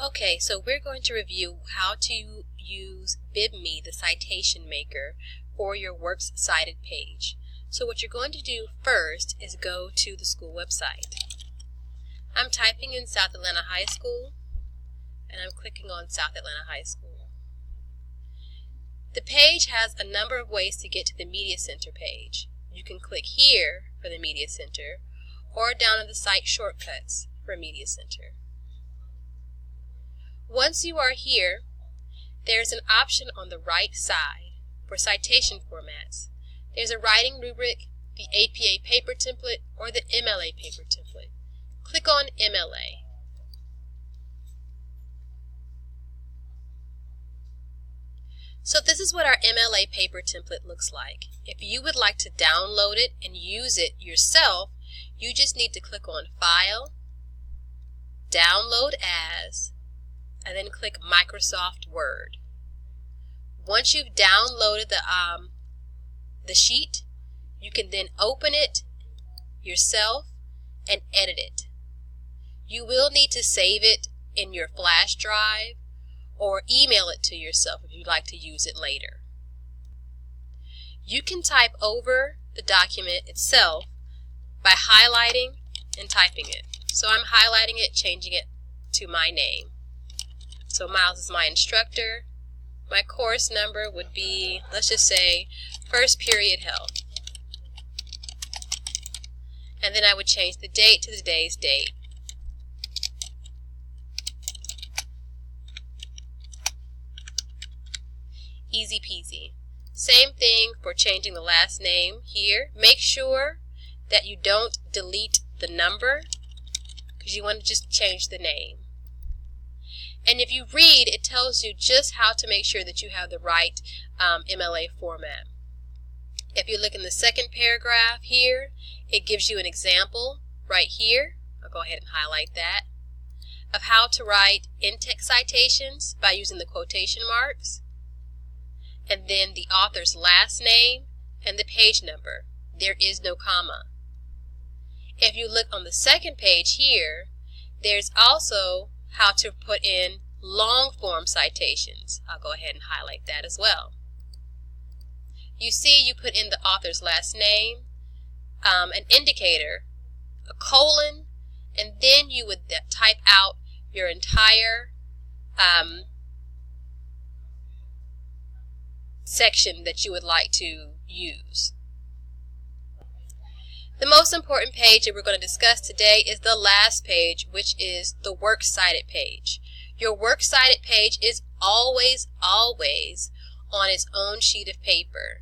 Okay, so we're going to review how to use BibMe, the citation maker, for your Works Cited page. So what you're going to do first is go to the school website. I'm typing in South Atlanta High School, and I'm clicking on South Atlanta High School. The page has a number of ways to get to the Media Center page. You can click here for the Media Center, or down in the Cite shortcuts for Media Center. Once you are here, there's an option on the right side for citation formats. There's a writing rubric, the APA paper template, or the MLA paper template. Click on MLA. So this is what our MLA paper template looks like. If you would like to download it and use it yourself, you just need to click on File, Download As, and then click Microsoft Word. Once you've downloaded the sheet, you can then open it yourself and edit it. You will need to save it in your flash drive or email it to yourself if you'd like to use it later. You can type over the document itself by highlighting and typing it. So I'm highlighting it, changing it to my name. So Miles is my instructor. My course number would be, let's just say, first period health. And then I would change the date to today's date. Easy peasy. Same thing for changing the last name here. Make sure that you don't delete the number because you want to just change the name. And if you read, it tells you just how to make sure that you have the right MLA format. If you look in the second paragraph here, it gives you an example right here. I'll go ahead and highlight that, of how to write in-text citations by using the quotation marks, and then the author's last name and the page number. There is no comma. If you look on the second page here, there's also how to put in long-form citations. I'll go ahead and highlight that as well. You see, you put in the author's last name, an indicator, a colon, and then you would type out your entire section that you would like to use. The most important page that we're going to discuss today is the last page, which is the Works Cited page. Your Works Cited page is always on its own sheet of paper.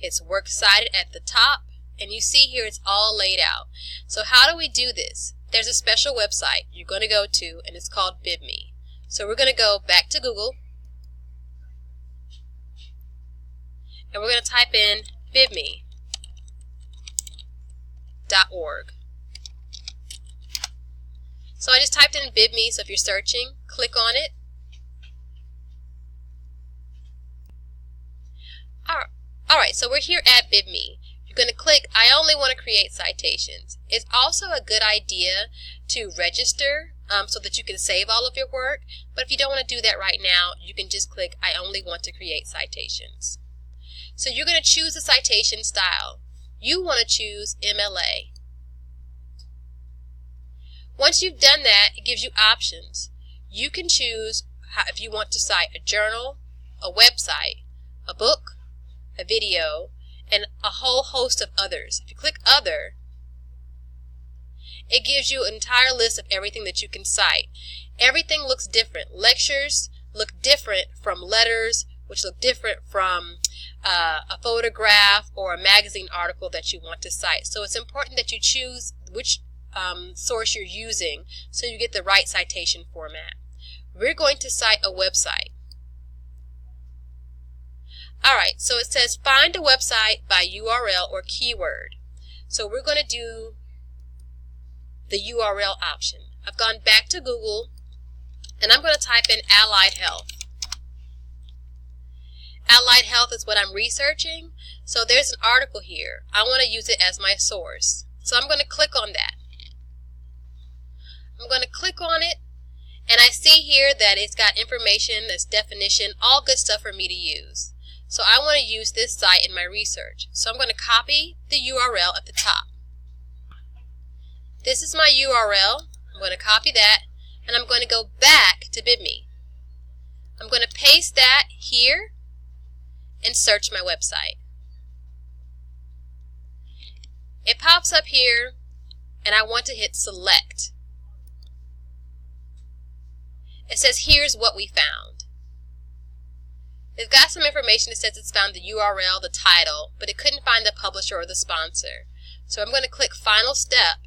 It's Works Cited at the top, and you see here it's all laid out. So how do we do this? There's a special website you're going to go to, and it's called BibMe. So we're going to go back to Google, and we're going to type in BibMe.org. So I just typed in BibMe, so if you're searching, click on it. Alright, so we're here at BibMe. You're going to click, I only want to create citations. It's also a good idea to register so that you can save all of your work, but if you don't want to do that right now, you can just click, I only want to create citations. So you're going to choose a citation style. You want to choose MLA. Once you've done that, it gives you options. You can choose if you want to cite a journal, a website, a book, a video, and a whole host of others. If you click Other, it gives you an entire list of everything that you can cite. Everything looks different. Lectures look different from letters, which look different from a photograph or a magazine article that you want to cite. So it's important that you choose which source you're using so you get the right citation format. We're going to cite a website. Alright, so it says find a website by URL or keyword. So we're going to do the URL option. I've gone back to Google, and I'm going to type in Allied Health. Allied Health is what I'm researching, so there's an article here. I want to use it as my source. So I'm going to click on that. I'm going to click on it, And I see here that it's got information, that's definition, all good stuff for me to use. So I want to use this site in my research. So I'm going to copy the URL at the top. This is my URL. I'm going to copy that, and I'm going to go back to BibMe. I'm going to paste that here and search my website. It pops up here, and I want to hit select. It says here's what we found. It's got some information. It says it's found the URL, the title, but it couldn't find the publisher or the sponsor. So I'm going to click final step,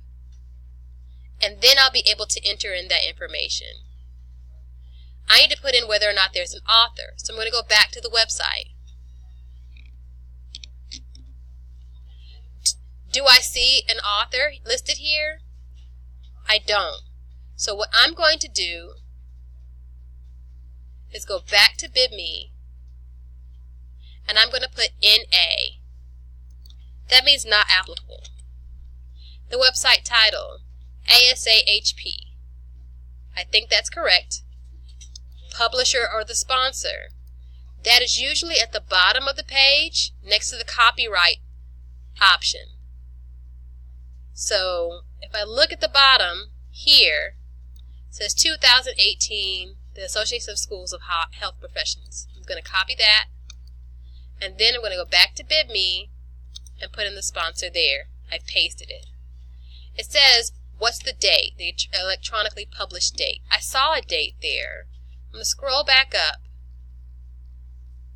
and then I'll be able to enter in that information. I need to put in whether or not there's an author. So I'm going to go back to the website. Do I see an author listed here? I don't. So what I'm going to do is go back to BibMe, and I'm going to put NA. That means not applicable. The website title, ASAHP. I think that's correct. Publisher or the sponsor. That is usually at the bottom of the page next to the copyright option. So if I look at the bottom here, it says 2018, the Association of Schools of Health Professions. I'm going to copy that, and then I'm going to go back to BibMe and put in the sponsor there. I pasted it. It says, what's the date, the electronically published date? I saw a date there. I'm going to scroll back up,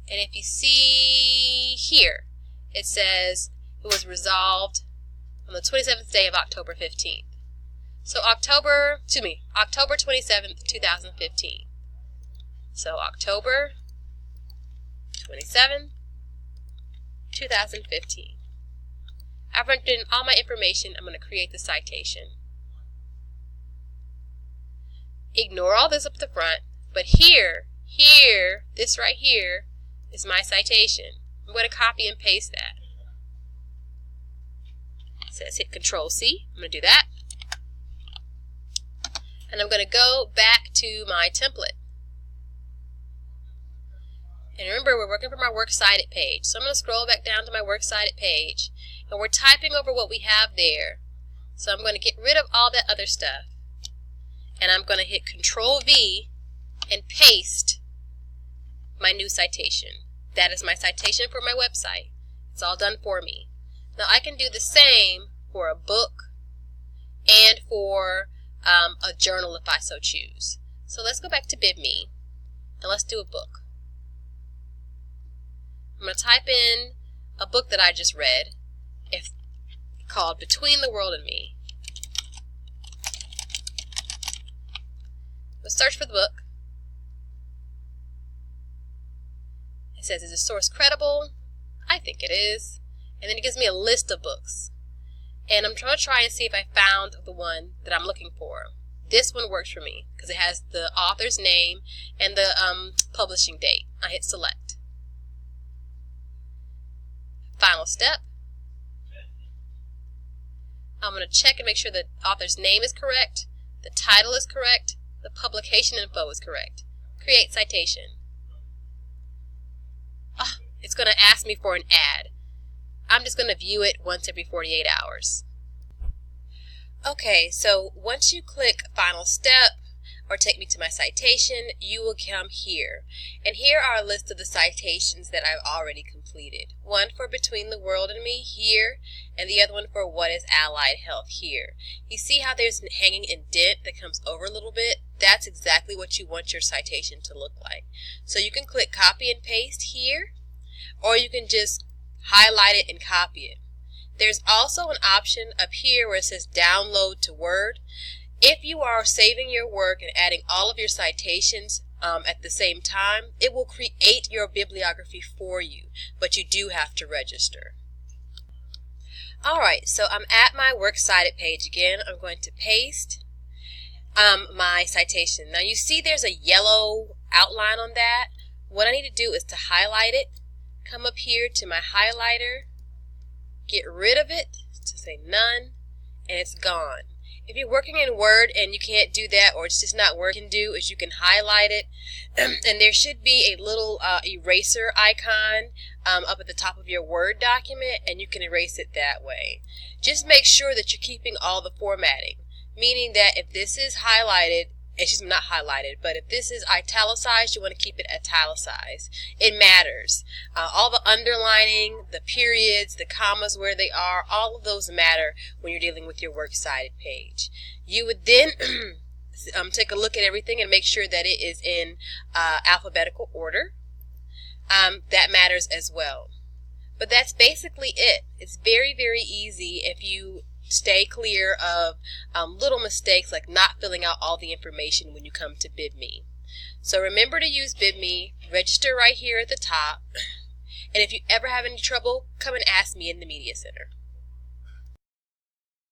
and if you see here, it says it was resolved on the 27th day of October 15th. So October 27th, 2015. So October 27th, 2015. I've entered in all my information. I'm going to create the citation. Ignore all this up the front, but here, this right here is my citation. I'm going to copy and paste that. It says hit Control-C. I'm going to do that. And I'm going to go back to my template. And remember, we're working from our Works Cited page. So I'm going to scroll back down to my Works Cited page. And we're typing over what we have there. So I'm going to get rid of all that other stuff. And I'm going to hit Control-V and paste my new citation. That is my citation for my website. It's all done for me. Now I can do the same for a book and for a journal if I so choose. So let's go back to BibMe and let's do a book. I'm going to type in a book that I just read, called Between the World and Me. Let's search for the book. It says, is the source credible? I think it is. And then it gives me a list of books. And I'm trying to try and see if I found the one that I'm looking for. This one works for me because it has the author's name and the publishing date. I hit select. Final step. I'm going to check and make sure the author's name is correct, the title is correct, the publication info is correct. Create citation. It's going to ask me for an ad. I'm just going to view it once every 48 hours. Okay, so once you click Final Step or Take Me to My Citation, you will come here. And here are a list of the citations that I've already completed. One for Between the World and Me here, and the other one for What is Allied Health here. You see how there's a hanging indent that comes over a little bit? That's exactly what you want your citation to look like. So you can click Copy and Paste here, or you can just highlight it and copy it. There's also an option up here where it says Download to Word. If you are saving your work and adding all of your citations at the same time, it will create your bibliography for you, but you do have to register. Alright, so I'm at my Works Cited page again. I'm going to paste my citation. Now you see there's a yellow outline on that. What I need to do is to highlight it, come up here to my highlighter, get rid of it, to say none, and it's gone. If you're working in Word and you can't do that, or it's just not working, is you can highlight it, and there should be a little eraser icon up at the top of your Word document, and you can erase it that way. Just make sure that you're keeping all the formatting, meaning that if this is highlighted, excuse me, not highlighted, but if this is italicized, you want to keep it italicized. It matters. All the underlining, the periods, the commas where they are, all of those matter when you're dealing with your Works Cited page. You would then take a look at everything and make sure that it is in alphabetical order. That matters as well. But that's basically it. It's very, very easy if you stay clear of little mistakes like not filling out all the information when you come to BibMe. So remember to use BibMe, register right here at the top, and if you ever have any trouble, come and ask me in the Media Center.